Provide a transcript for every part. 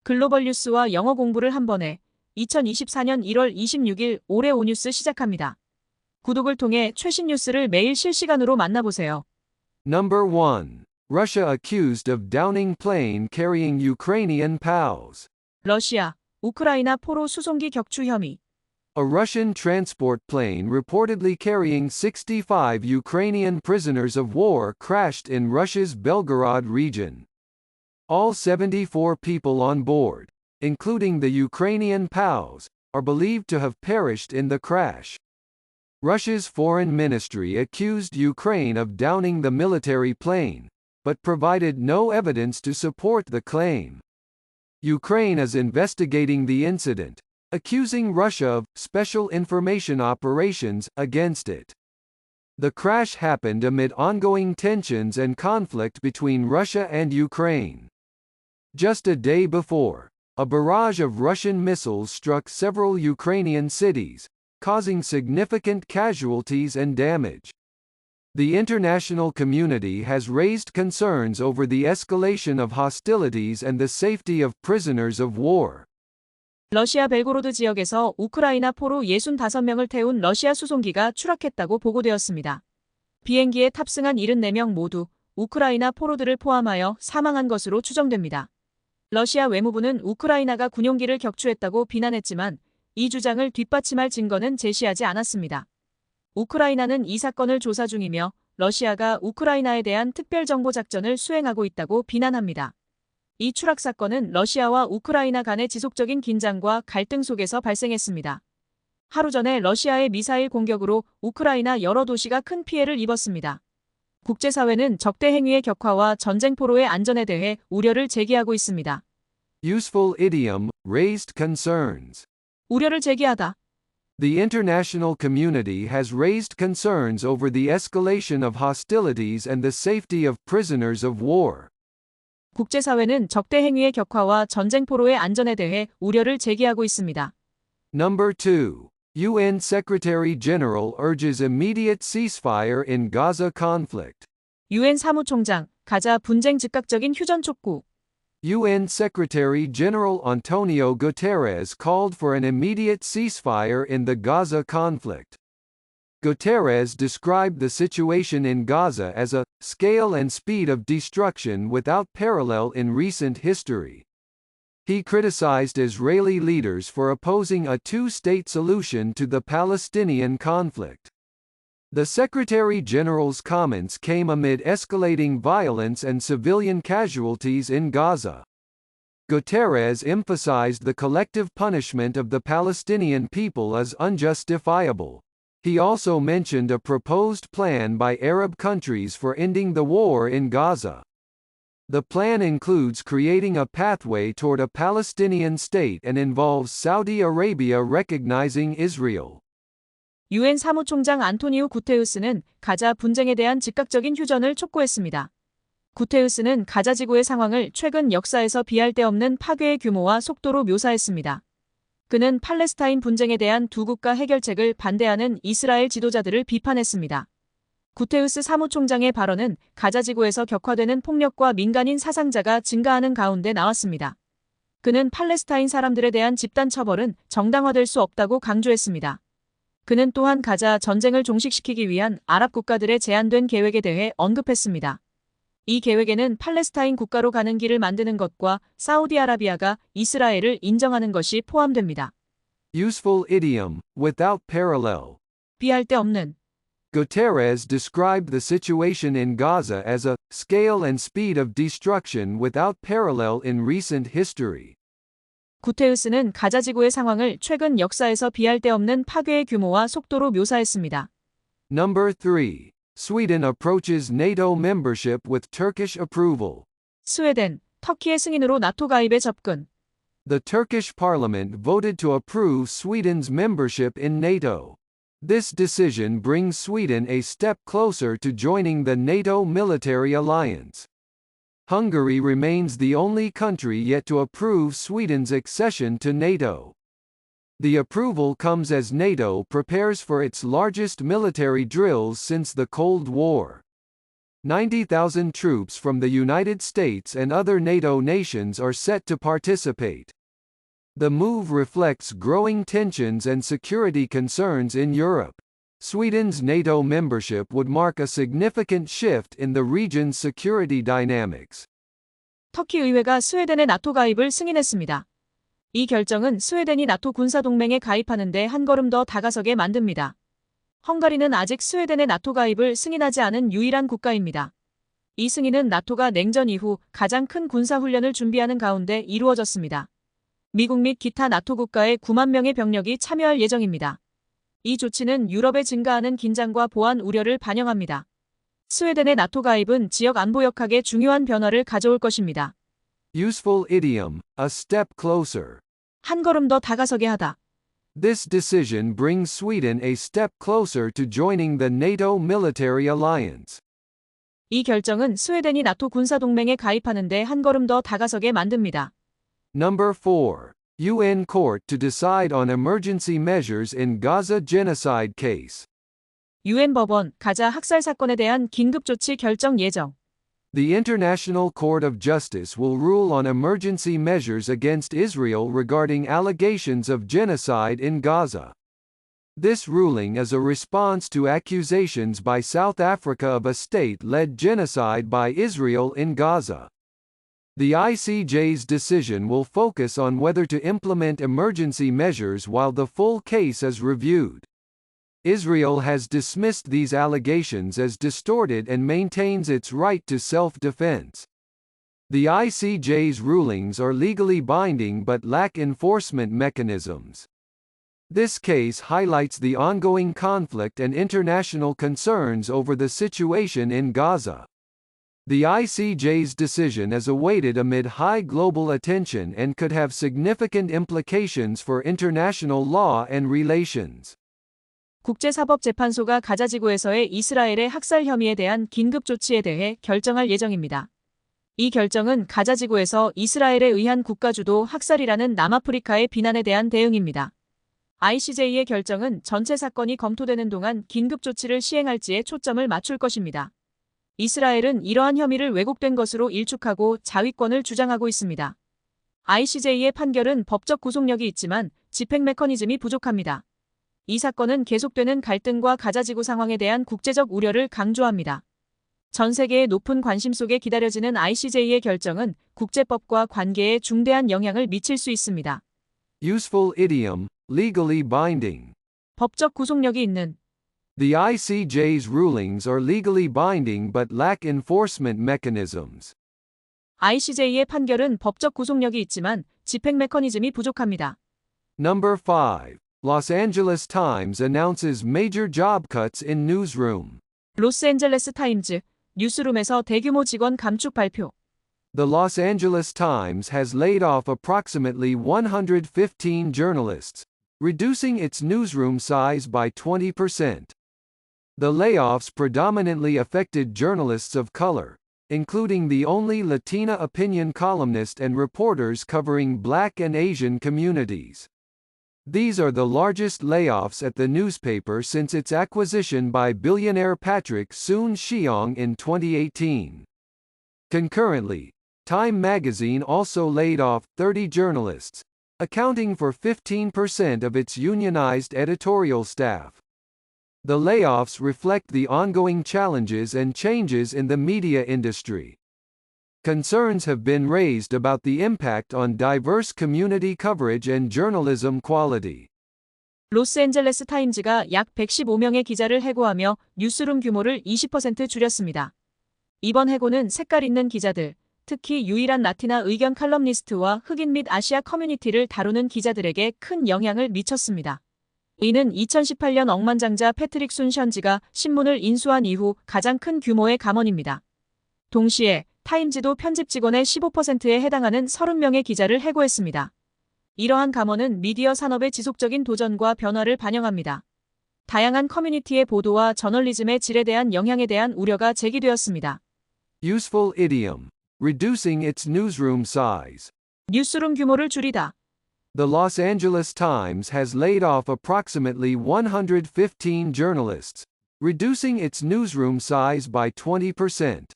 글로벌 뉴스와 영어 공부를 한 번에 2024년 1월 26일 올해 오뉴스 시작합니다. 구독을 통해 최신 뉴스를 매일 실시간으로 만나보세요. Number 1. Russia accused of downing plane carrying Ukrainian POWs. 러시아, 우크라이나 포로 수송기 격추 혐의. A Russian transport plane reportedly carrying 65 Ukrainian prisoners of war crashed in Russia's Belgorod region. All 74 people on board, including the Ukrainian POWs, are believed to have perished in the crash. Russia's foreign ministry accused Ukraine of downing the military plane, but provided no evidence to support the claim. Ukraine is investigating the incident, accusing Russia of special information operations against it. The crash happened amid ongoing tensions and conflict between Russia and Ukraine. Just a day before, a barrage of Russian missiles struck several Ukrainian cities, causing significant casualties and damage. The international community has raised concerns over the escalation of hostilities and the safety of prisoners of war. 러시아 벨고로드 지역에서 우크라이나 포로 65명을 태운 러시아 수송기가 추락했다고 보고되었습니다. 비행기에 탑승한 74명 모두 우크라이나 포로들을 포함하여 사망한 것으로 추정됩니다. 러시아 외무부는 우크라이나가 군용기를 격추했다고 비난했지만 이 주장을 뒷받침할 증거는 제시하지 않았습니다. 우크라이나는 이 사건을 조사 중이며 러시아가 우크라이나에 대한 특별정보작전을 수행하고 있다고 비난합니다. 이 추락 사건은 러시아와 우크라이나 간의 지속적인 긴장과 갈등 속에서 발생했습니다. 하루 전에 러시아의 미사일 공격으로 우크라이나 여러 도시가 큰 피해를 입었습니다. 국제사회는 적대 행위의 격화와 전쟁 포로의 안전에 대해 우려를 제기하고 있습니다. Useful idiom, raised concerns. 우려를 제기하다. The international community has raised concerns over the escalation of hostilities and the safety of prisoners of war. 국제사회는 적대 행위의 격화와 전쟁 포로의 안전에 대해 우려를 제기하고 있습니다. Number 2. UN Secretary General urges immediate ceasefire in Gaza conflict. 유엔 사무총장, 가자 분쟁 즉각적인 휴전 촉구. UN Secretary General Antonio Guterres called for an immediate ceasefire in the Gaza conflict. Guterres described the situation in Gaza as a scale and speed of destruction without parallel in recent history. He criticized Israeli leaders for opposing a two-state solution to the Palestinian conflict. The Secretary General's comments came amid escalating violence and civilian casualties in Gaza. Guterres emphasized the collective punishment of the Palestinian people as unjustifiable. He also mentioned a proposed plan by Arab countries for ending the war in Gaza. The plan includes creating a pathway toward a Palestinian state and involves Saudi Arabia recognizing Israel. 유엔 사무총장 안토니우 구테우스는 가자 분쟁에 대한 즉각적인 휴전을 촉구했습니다. 구테우스는 가자 지구의 상황을 최근 역사에서 비할 데 없는 파괴의 규모와 속도로 묘사했습니다. 그는 팔레스타인 분쟁에 대한 두 국가 해결책을 반대하는 이스라엘 지도자들을 비판했습니다. 구테우스 사무총장의 발언은 가자 지구에서 격화되는 폭력과 민간인 사상자가 증가하는 가운데 나왔습니다. 그는 팔레스타인 사람들에 대한 집단 처벌은 정당화될 수 없다고 강조했습니다. 그는 또한 가자 전쟁을 종식시키기 위한 아랍 국가들의 제안된 계획에 대해 언급했습니다. 이 계획에는 팔레스타인 국가로 가는 길을 만드는 것과 사우디아라비아가 이스라엘을 인정하는 것이 포함됩니다. Useful idiom, without parallel. 비할 데 없는. Guterres described the situation in Gaza as a scale and speed of destruction without parallel in recent history. 구테우스는 가자 지구의 상황을 최근 역사에서 비할 데 없는 파괴의 규모와 속도로 묘사했습니다. Number 3. Sweden approaches NATO membership with Turkish approval. 스웨덴, 터키의 승인으로 나토 가입에 접근. The Turkish parliament voted to approve Sweden's membership in NATO. This decision brings Sweden a step closer to joining the NATO military alliance. Hungary remains the only country yet to approve Sweden's accession to NATO. The approval comes as NATO prepares for its largest military drills since the Cold War. 90,000 troops from the United States and other NATO nations are set to participate. The move reflects growing tensions and security concerns in Europe. Sweden's NATO membership would mark a significant shift in the region's security dynamics. 터키 의회가 스웨덴의 나토 가입을 승인했습니다. 이 결정은 스웨덴이 나토 군사동맹에 가입하는 데 한 걸음 더 다가서게 만듭니다. 헝가리는 아직 스웨덴의 나토 가입을 승인하지 않은 유일한 국가입니다. 이 승인은 나토가 냉전 이후 가장 큰 군사훈련을 준비하는 가운데 이루어졌습니다. 미국 및 기타 나토 국가의 9만 명의 병력이 참여할 예정입니다. 이 조치는 유럽의 증가하는 긴장과 보안 우려를 반영합니다. 스웨덴의 나토 가입은 지역 안보 역학에 중요한 변화를 가져올 것입니다. Useful idiom, a step closer. 한 걸음 더 다가서게 하다. This decision brings Sweden a step closer to joining the NATO military alliance. 이 결정은 스웨덴이 나토 군사동맹에 가입하는 데 한 걸음 더 다가서게 만듭니다. Number 4. UN Court to decide on emergency measures in Gaza genocide case. UN 법원, 가자 학살 사건에 대한 긴급 조치 결정 예정. The International Court of Justice will rule on emergency measures against Israel regarding allegations of genocide in Gaza. This ruling is a response to accusations by South Africa of a state-led genocide by Israel in Gaza. The ICJ's decision will focus on whether to implement emergency measures while the full case is reviewed. Israel has dismissed these allegations as distorted and maintains its right to self-defense. The ICJ's rulings are legally binding but lack enforcement mechanisms. This case highlights the ongoing conflict and international concerns over the situation in Gaza. The ICJ's decision is awaited amid high global attention and could have significant implications for international law and relations. 국제사법재판소가 가자지구에서의 이스라엘의 학살 혐의에 대한 긴급 조치에 대해 결정할 예정입니다. 이 결정은 가자지구에서 이스라엘에 의한 국가주도 학살이라는 남아프리카의 비난에 대한 대응입니다. ICJ의 결정은 전체 사건이 검토되는 동안 긴급 조치를 시행할지에 초점을 맞출 것입니다. 이스라엘은 이러한 혐의를 왜곡된 것으로 일축하고 자위권을 주장하고 있습니다. ICJ의 판결은 법적 구속력이 있지만 집행 메커니즘이 부족합니다. 이 사건은 계속되는 갈등과 가자지구 상황에 대한 국제적 우려를 강조합니다. 전 세계의 높은 관심 속에 기다려지는 ICJ의 결정은 국제법과 관계에 중대한 영향을 미칠 수 있습니다. Useful idiom, legally binding. 법적 구속력이 있는. The ICJ's rulings are legally binding but lack enforcement mechanisms. ICJ의 판결은 법적 구속력이 있지만 집행 메커니즘이 부족합니다. Number 5. Los Angeles Times announces major job cuts in newsroom. 로스앤젤레스 타임즈, 뉴스룸에서 대규모 직원 감축 발표. The Los Angeles Times has laid off approximately 115 journalists, reducing its newsroom size by 20%. The layoffs predominantly affected journalists of color, including the only Latina opinion columnist and reporters covering Black and Asian communities. These are the largest layoffs at the newspaper since its acquisition by billionaire Patrick Soon-Shiong in 2018. Concurrently, Time magazine also laid off 30 journalists, accounting for 15% of its unionized editorial staff. The layoffs reflect the ongoing challenges and changes in the media industry. Concerns have been raised about the impact on diverse community coverage and journalism quality. 로스앤젤레스 타임즈가 약 115명의 기자를 해고하며 뉴스룸 규모를 20% 줄였습니다. 이번 해고는 색깔 있는 기자들, 특히 유일한 라티나 의견 칼럼니스트와 흑인 및 아시아 커뮤니티를 다루는 기자들에게 큰 영향을 미쳤습니다. 이는 2018년 억만장자 패트릭 순션지가 신문을 인수한 이후 가장 큰 규모의 감원입니다. 동시에 타임즈도 편집 직원의 15%에 해당하는 30명의 기자를 해고했습니다. 이러한 감원은 미디어 산업의 지속적인 도전과 변화를 반영합니다. 다양한 커뮤니티의 보도와 저널리즘의 질에 대한 영향에 대한 우려가 제기되었습니다. Useful idiom, reducing its newsroom size. 뉴스룸 규모를 줄이다. The Los Angeles Times has laid off approximately 115 journalists, reducing its newsroom size by 20%.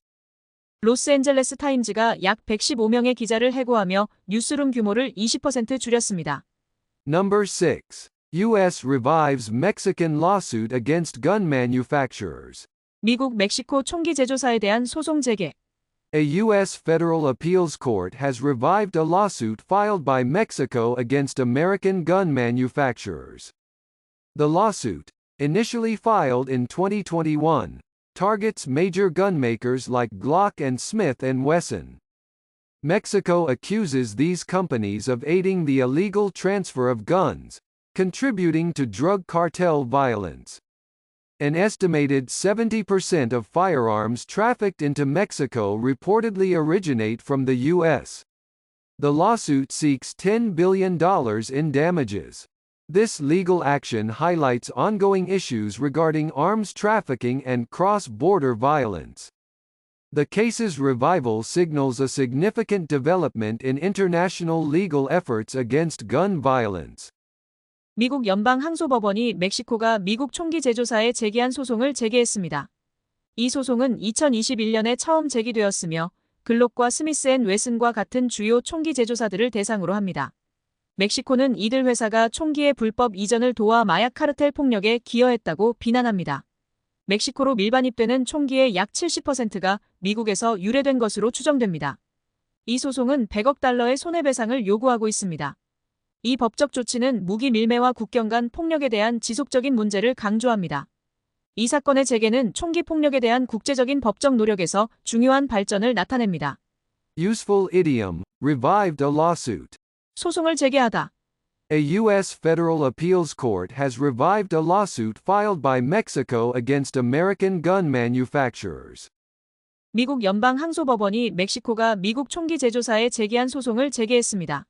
로스앤젤레스 타임즈가 약 115명의 기자를 해고하며 뉴스룸 규모를 20% 줄였습니다. Number 6. U.S. revives Mexican lawsuit against gun manufacturers. 미국 멕시코 총기 제조사에 대한 소송 재개. A U.S. federal appeals court has revived a lawsuit filed by Mexico against American gun manufacturers. The lawsuit, initially filed in 2021, targets major gun makers like Glock and Smith & Wesson. Mexico accuses these companies of aiding the illegal transfer of guns, contributing to drug cartel violence. An estimated 70% of firearms trafficked into Mexico reportedly originate from the U.S. The lawsuit seeks $10 billion in damages. This legal action highlights ongoing issues regarding arms trafficking and cross-border violence. The case's revival signals a significant development in international legal efforts against gun violence. 미국 연방항소법원이 멕시코가 미국 총기 제조사에 제기한 소송을 재개했습니다. 이 소송은 2021년에 처음 제기되었으며 글록과 스미스앤웨슨과 같은 주요 총기 제조사들을 대상으로 합니다. 멕시코는 이들 회사가 총기의 불법 이전을 도와 마약 카르텔 폭력에 기여했다고 비난합니다. 멕시코로 밀반입되는 총기의 약 70%가 미국에서 유래된 것으로 추정됩니다. 이 소송은 100억 달러의 손해배상을 요구하고 있습니다. 이 법적 조치는 무기 밀매와 국경 간 폭력에 대한 지속적인 문제를 강조합니다. 이 사건의 재개는 총기 폭력에 대한 국제적인 법적 노력에서 중요한 발전을 나타냅니다. Useful idiom, revived a lawsuit. 소송을 재개하다. A U.S. federal appeals court has revived a lawsuit filed by Mexico against American gun manufacturers. 미국 연방항소법원이 멕시코가 미국 총기 제조사에 제기한 소송을 재개했습니다.